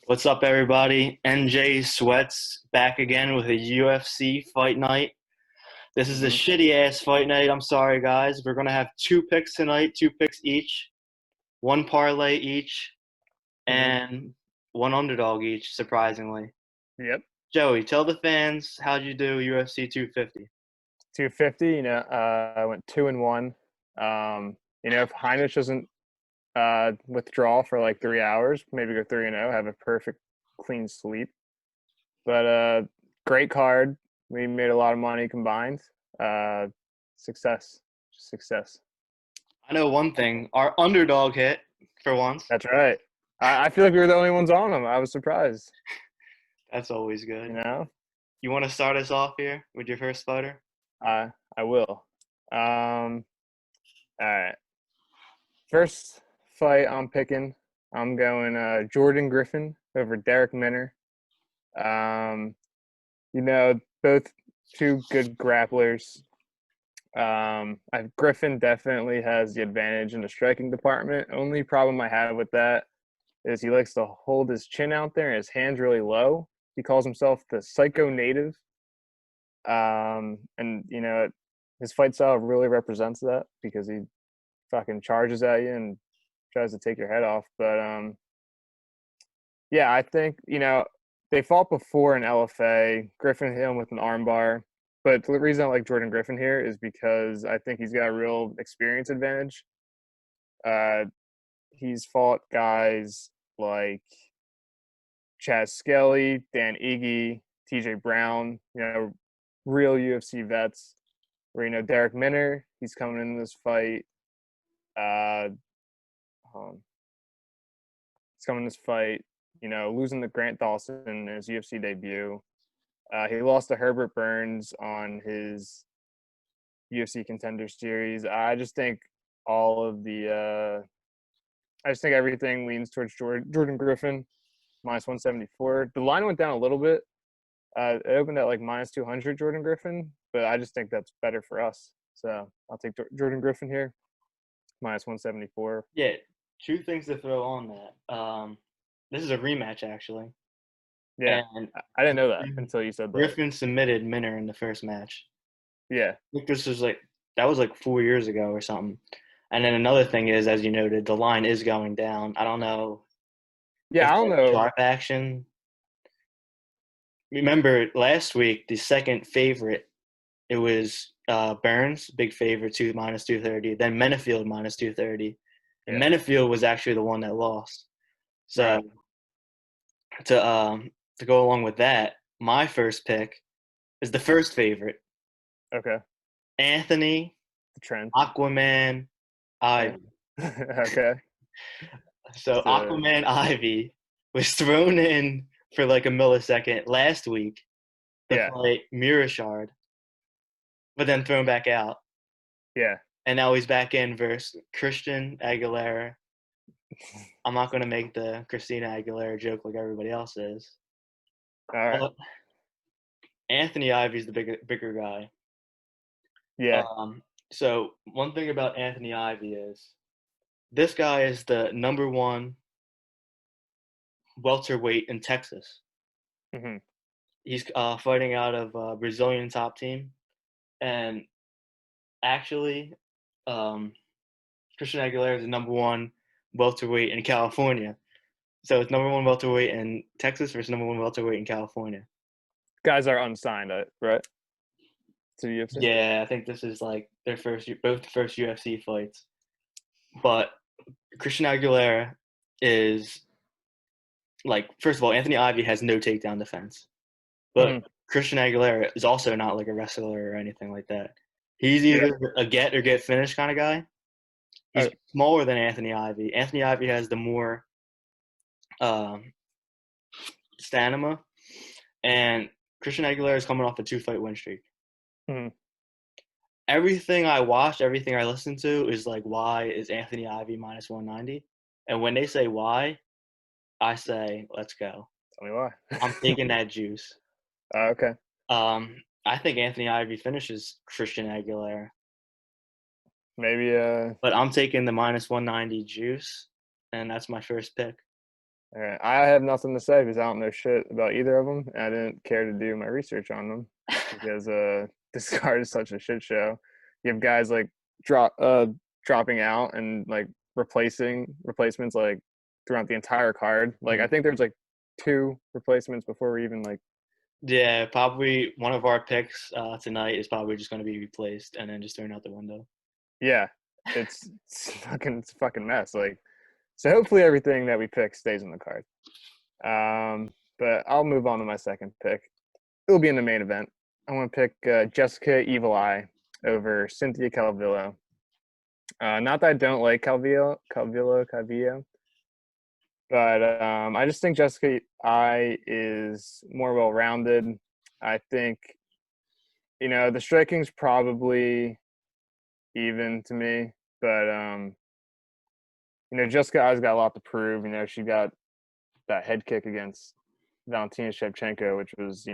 What's up, everybody? NJ Sweats back again with a UFC fight night. This is a Mhm. shitty ass fight night. I'm sorry, guys. We're gonna have two picks tonight, two picks each, one parlay each, Mhm. and one underdog each. Surprisingly, Yep. Joey, tell the fans how'd you do UFC 250. 250. I went 2-1. If Heinrich doesn't withdraw for like 3 hours, maybe go 3-0, have a perfect clean sleep. But great card. We made a lot of money combined. Uh, success, success. I know one thing: our underdog hit for once. That's right. I feel like we were the only ones on them. I was surprised. That's always You good. know. You want to start us off here with your first fighter? I will. All right. First fight I'm picking, I'm going Jordan Griffin over Derek Minner. Um, both two good grapplers. Griffin definitely has the advantage in the striking department. Only problem I have with that is he likes to hold his chin out there and his hands really low. He calls himself the psycho native. And his fight style really represents that because he fucking charges at you and tries to take your head off. But yeah, I think they fought before in LFA. Griffin hit him with an armbar, but the reason I like Jordan Griffin here is because I think he's got a real experience advantage. Uh, he's fought guys like Chaz Skelly, Dan Iggy, TJ Brown, real UFC vets. Where Derek Minner, he's coming in this fight. Uh, um, he's coming in this fight. Losing to Grant Dawson in his UFC debut. He lost to Herbert Burns on his UFC Contender Series. I just think everything leans towards Jordan Griffin, minus 174. The line went down a little bit. It opened at like minus 200 Jordan Griffin, but I just think that's better for us. So I'll take Jordan Griffin here, minus 174. Yeah, two things to throw on that. This is a rematch actually, Yeah, and I didn't know that Griffin, until you said that. Griffin submitted Minner in the first match. Yeah, I think that was like 4 years ago or something. And then another thing is, as you noted, the line is going down. I don't know if yeah, I don't that's know. sharp action. Remember last week, the second favorite, it was Burns, big favorite, minus 230. Then Menefield minus 230, and Yeah, Menefield was actually the one that lost. So right. to to go along with that, my first pick is the first favorite, Okay, Anthony the trend. Aquaman Yeah. Ivy. Okay. So So Aquaman Ivy was thrown in for like a millisecond last week to yeah, fight Mirashard, but then thrown back out. yeah. And now he's back in versus Christian Aguilera. I'm not going to make the Christina Aguilera joke like everybody else is. All right. But Anthony Ivy's the bigger guy. Yeah. So one thing about Anthony Ivy is this guy is the number one welterweight in Texas. Hmm. He's fighting out of Brazilian top team, and actually, um, Christian Aguilera is the number one welterweight in California. So it's number one welterweight in Texas versus number one welterweight in California. Guys are unsigned, right? To the UFC. Yeah, I think this is like their both the first UFC fights. But Christian Aguilera is like, first of all, Anthony Ivy has no takedown defense. But Hmm. Christian Aguilera is also not like a wrestler or anything like that. He's Yeah. either a get or get finished kind of guy. He's Oh, smaller than Anthony Ivy. Anthony Ivy has the more um, stamina, and Christian Aguilera is coming off a 2-fight win streak. mhm. Everything I watched, everything I listened to is like, why is Anthony Ivy minus 190? And when they say why, I say, let's go. Tell me why. I'm taking that juice. Okay. I think Anthony Ivy finishes Christian Aguilera. Maybe But I'm taking the minus 190 juice, and that's my first pick. all right. I have nothing to say because I don't know shit about either of them. And I didn't care to do my research on them because this card is such a shit show. You have guys like dropping out and like replacements like throughout the entire card. Like I think there's like 2 replacements before we even like. Yeah, probably one of our picks tonight is probably just going to be replaced and then just thrown out the window. Yeah, it's a fucking mess. Like, so hopefully everything that we pick stays in the card. But I'll move on to my second pick. It'll be in the main event. I want to pick Jessica Evil Eye over Cynthia Calvillo. Not that I don't like Calvillo, but I just think Jessica Eye is more well-rounded. I think, the striking's probably even to me, but Jessica Eye's got a lot to prove. She got that head kick against Valentina Shevchenko, which was,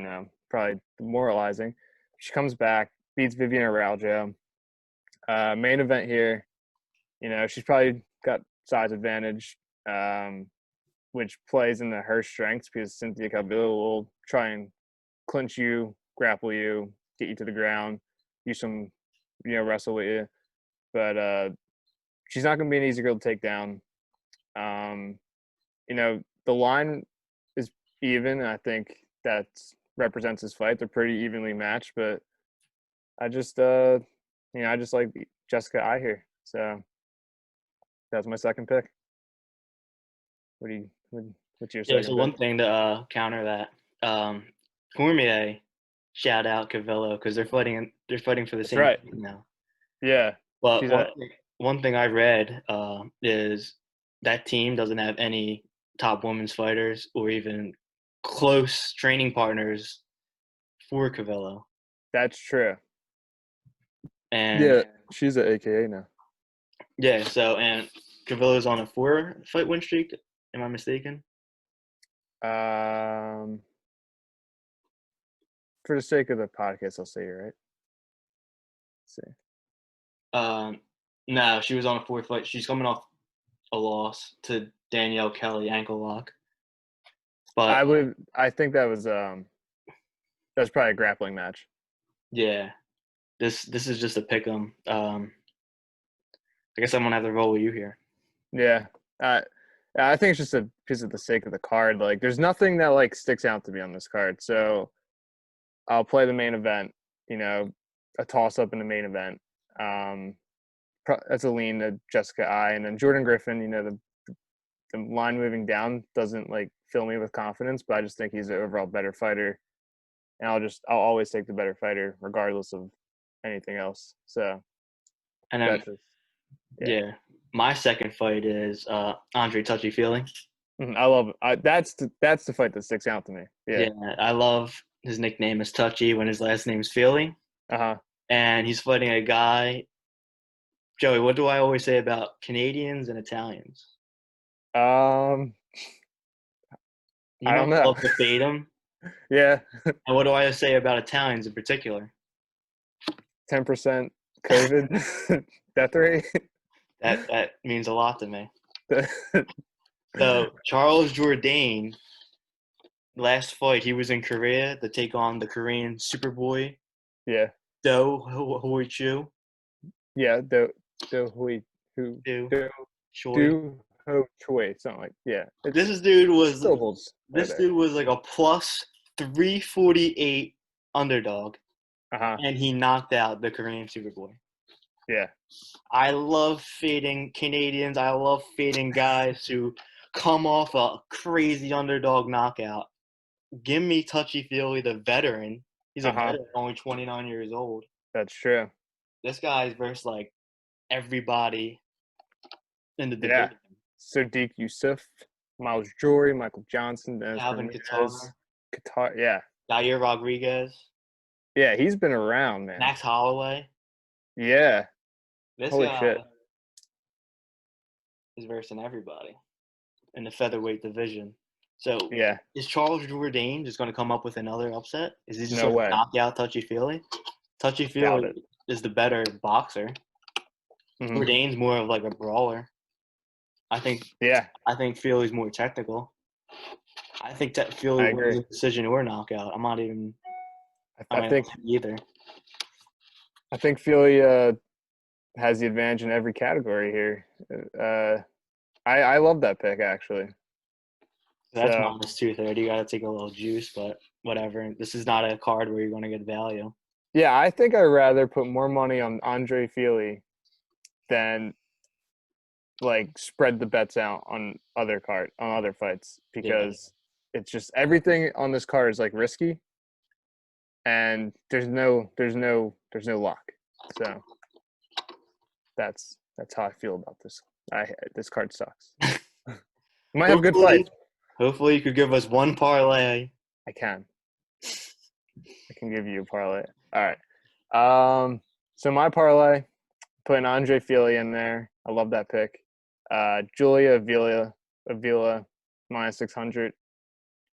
probably demoralizing. She comes back, beats Vivian Araujo. Main event here, she's probably got size advantage, which plays into her strengths because Cynthia Calvillo will try and clinch you, grapple you, get you to the ground, use some, wrestle with you. But she's not going to be an easy girl to take down. The line is even, and I think that represents his fight. They're pretty evenly matched, but I just, I just like Jessica Eye here. So that's my second pick. What's your Yeah, second so pick? one thing to counter that, Cormier, shout out Calvillo because they're fighting. They're fighting for the That's same right. thing now. Yeah, But she's a one thing I read is that team doesn't have any top women's fighters or even close training partners for Calvillo. that's true. And Yeah, she's a AKA now. yeah, so and Calvillo's on a 4-fight win streak. Am I mistaken? Um, for the sake of the podcast, I'll say you're right. Let's see. No, she was on a 4th fight. She's coming off a loss to Danielle Kelly ankle lock. But I think that's probably a grappling match. yeah, this is just a pick 'em. I guess I'm gonna have to roll with you here. Yeah. I think it's just a piece of the sake of the card. Like, there's nothing that like sticks out to me on this card. So I'll play the main event. A toss up in the main event. That's a lean to Jessica Eye, and then Jordan Griffin. The line moving down doesn't like fill me with confidence, but I just think he's an overall better fighter, and I'll always take the better fighter regardless of anything else. So And then that's just yeah, my second fight is Andre Touchy Feely. I love it. That's the fight that sticks out to me. Yeah. Yeah, I love his nickname is Touchy when his last name is Feely, Uh and he's fighting a guy. Joey, what do I always say about Canadians and Italians? huh. You I don't must know. love to fade them. Yeah. And what do I say about Italians in particular? 10% COVID death rate. That means a lot to me. So Charles Jourdain, last fight he was in Korea to take on the Korean Superboy Yeah. Do Hoi Chu. Yeah. Do hui who Do do Choi. do ho choi something like This dude was syllables right this there. dude was like a plus 348 underdog, Uh-huh. and he knocked out the Korean Superboy. Yeah. I love fading Canadians. I love fading guys who come off a crazy underdog knockout. Give me Touchy Feely, the veteran. He's a Uh-huh. veteran, only 29 years old. That's true. This guy's versus like everybody in the Yeah. division. Sadiq Yusuf, Miles Jory, Michael Johnson, Dennis Calvin Bermudez, Qatar, Qatar. Yeah. Yair Rodriguez, Yeah, he's been around, man. Max Holloway. Yeah. This Holy guy shit. is versing everybody in the featherweight division. So Yeah. is Charles Jourdain just going to come up with another upset? Is he just No going to way. knock out Touchy Feely? Touchy Doubt Feely it. is the better boxer. Mhm. Bourdain's more of like a brawler. I think Yeah, I think Field's more technical. I think that Field I wins agree. a decision or knockout. I I think don't either. I think Philly has the advantage in every category here. I love that pick actually. That's So minus 230. You got to take a little juice, but whatever. This is not a card where you're going to get value. yeah, I think I'd rather put more money on Andre Fili than like spread the bets out on other fights Yeah. because it's just everything on this card is like risky and there's no luck. So that's how I feel about this. This card sucks. Might have good hopefully, fights. hopefully you could give us one parlay. I can. I can give you a parlay. All right. So my parlay, putting Andre Fili in there. I love that pick. Julia Avila minus 600.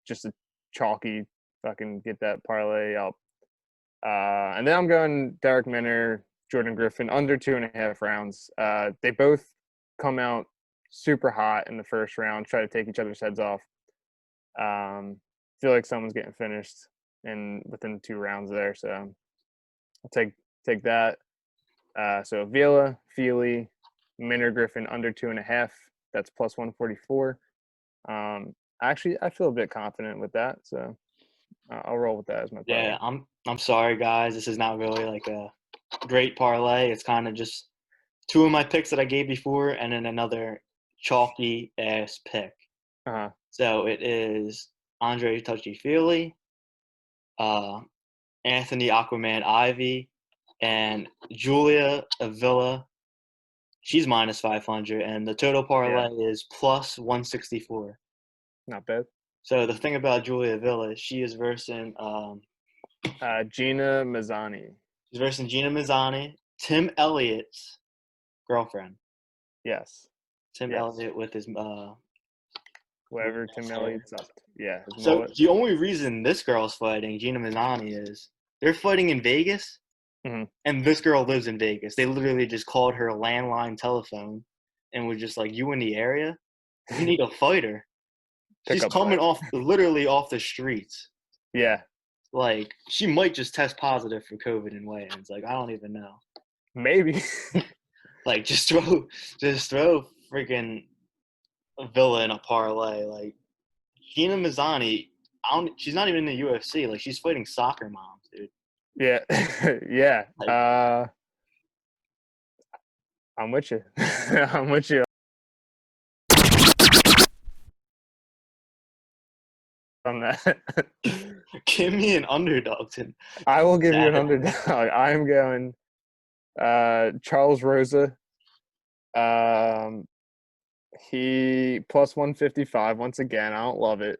Just a chalky fucking get that parlay up. And then I'm going Derek Minner, Jordan Griffin under 2.5 rounds. They both come out super hot in the first round, try to take each other's heads off. Feel like someone's getting finished in within 2 rounds there, so I'll take that. So Avila, Feely, Minner, Griffin under 2.5. That's plus 144. Actually, I feel a bit confident with that, so I'll roll with that as my parlay. Yeah, I'm sorry guys. This is not really like a great parlay. It's kind of just two of my picks that I gave before, and then another chalky ass pick. Uh-huh. So it is Andre Touchy Feely, uh, Anthony Aquaman Ivy, and Julia Avila. She's minus 500, and the total Yeah, parlay is plus 164. not bad. So the thing about Julia Avila, she is Gina Mazzani. versing Gina Mazzani, Tim Elliott's girlfriend. Yes, Tim yes. Elliott with his Whatever Tim hair. Elliott's up to. Yeah, his So mullet. the only reason this girl's fighting Gina Mazzani is they're fighting in Vegas, Hmm. and this girl lives in Vegas. They literally just called her landline telephone and was just like, "You in the area? We need a fighter." She's Pickup coming fight. off literally off the streets. Yeah, Like she might just test positive for COVID and weigh-ins. Like I don't even know. maybe. Like just throw freaking a Villa in a parlay. Like Gina Mazzani, she's not even in the UFC. Like she's fighting soccer moms, dude. Yeah, yeah. Like I'm with you. I'm with you on that. give me an underdog to I will give you an Saturday. underdog. I am going Charles Rosa. Um, he plus 155 once again. I don't love it.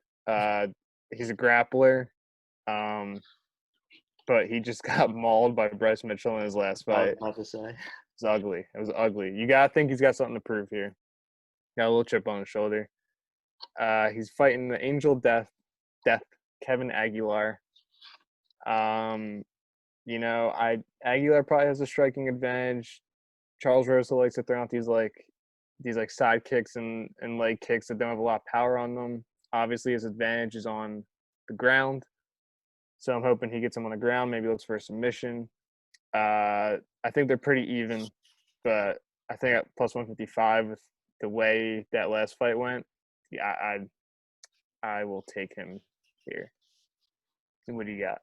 He's a grappler. Um, but he just got mauled by Bryce Mitchell in his last I was fight. about to say. It's ugly. It was ugly. You gotta think he's got something to prove here. Got a little chip on his shoulder. He's fighting the Angel Death, Kevin Aguilar. Um, Aguilar probably has a striking advantage. Charles Rosa likes to throw out these side kicks and leg kicks that don't have a lot of power on them. Obviously, his advantage is on the ground. So I'm hoping he gets him on the ground, maybe looks for a submission. I think they're pretty even, but I think at plus 155 with the way that last fight went, yeah, I will take him here. What do you got?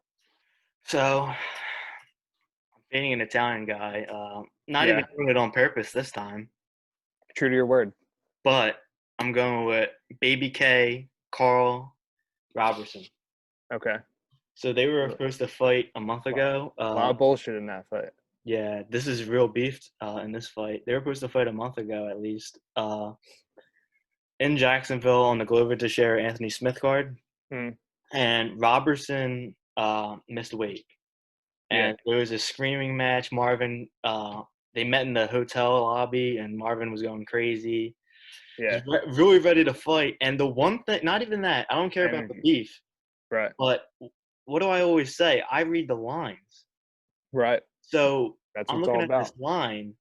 So I'm being an Italian guy. Not even Yeah, doing it on purpose this time, true to your word. but I'm going with Baby K, Carl Robertson. Okay. So they were supposed to fight a month ago. A lot of bullshit in that fight. Yeah, this is real beef in this fight. They were supposed to fight a month ago at least in Jacksonville on the Glover Teixeira Anthony Smith card. Mm, And Robertson missed weight. yeah, And there was a screaming match. Marvin, they met in the hotel lobby, and Marvin was going crazy. yeah. Just really ready to fight. And the one thing, not even that, I don't care about the Energy. beef, Right. but what do I always say? I read the lines. Right. So That's what I'm it's looking all at this about. line.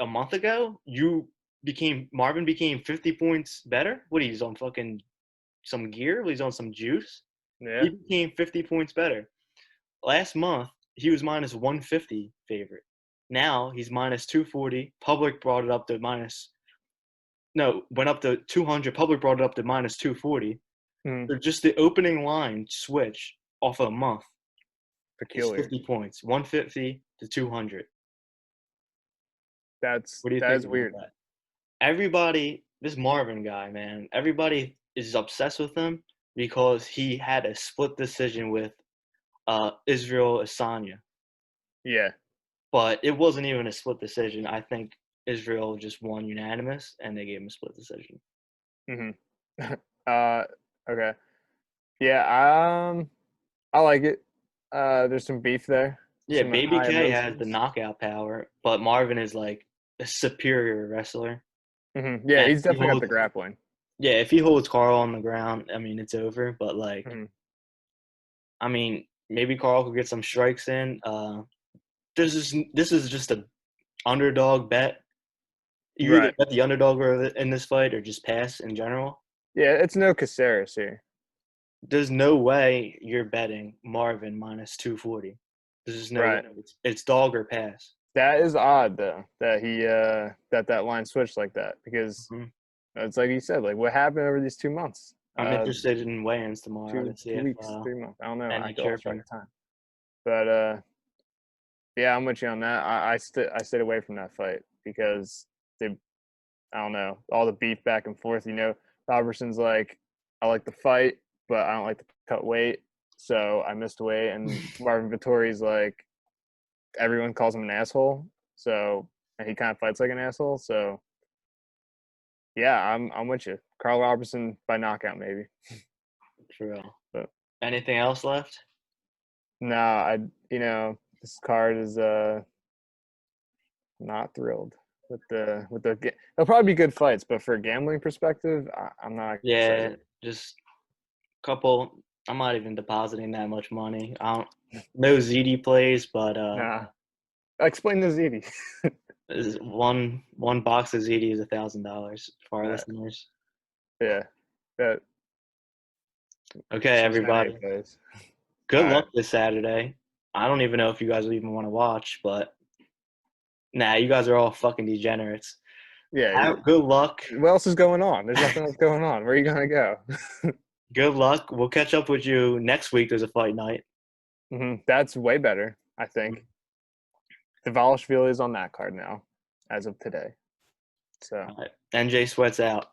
a month ago, Marvin became 50 points better. What, he's on fucking some gear? He's on some juice. Yeah. He became 50 points better. Last month, he was minus 150 favorite. Now he's minus 240. Public brought it up to went up to 200. Public brought it up to minus 240. Mm, So just the opening line switch off a month is peculiar. 50 points, 150 to 200. What do you That think is about weird. that? Everybody, this Marvin guy, man, everybody is obsessed with him because he had a split decision with Israel Asanya. Yeah. But it wasn't even a split decision. I think Israel just won unanimous, and they gave him a split decision. Hmm. uh, okay. Yeah. I like it. There's some beef there. Yeah, Some Baby high K has the emotions. knockout power, but Marvin is like a superior wrestler. Yeah, And he's definitely got the grappling. if he holds Carl on the ground, I mean, it's over. But like, Hmm. I mean, maybe Carl could get some strikes in. This is just a underdog bet. You either Right. bet the underdog in this fight or just pass in general. Yeah, it's no Caceres here. There's no way you're betting Marvin minus 240. There's just no way. Right. It's dog or pass. That is odd though that he that line switched like that because Mhm. it's like you said, like what happened over these 2 months, I'm interested in weigh-ins tomorrow to see two if weeks, 3 months. I don't know. I any lost track chirping. of time, but yeah, I'm with you on that. I stayed away from that fight because they I don't know all the beef back and forth. Robertson's like, I like the fight, but I don't like to cut weight, so I missed weight, and Marvin Vittori's like, everyone calls him an asshole. So and he kind of fights like an asshole. So yeah, I'm with you. Carl Robertson by knockout maybe. For real. But Anything else left? no, this card is not thrilled with the. They'll probably be good fights, but for a gambling perspective, I'm not Yeah, excited. just a couple. I'm not even depositing that much money. I don't. No ZD plays, but Nah, explain the ZD. one box of ZD is $1,000 for our All right, listeners. yeah, that Okay, Cincinnati everybody. plays. All Good right, luck this Saturday. I don't even know if you guys will even want to watch, but nah, you guys are all fucking degenerates. yeah. Good luck. What else is going on? There's nothing else going on. Where are you gonna go? Good luck. We'll catch up with you next week. There's a fight night. That's way better, I think. The Valishvili is on that card now, as of today. So. All right. NJ sweats out.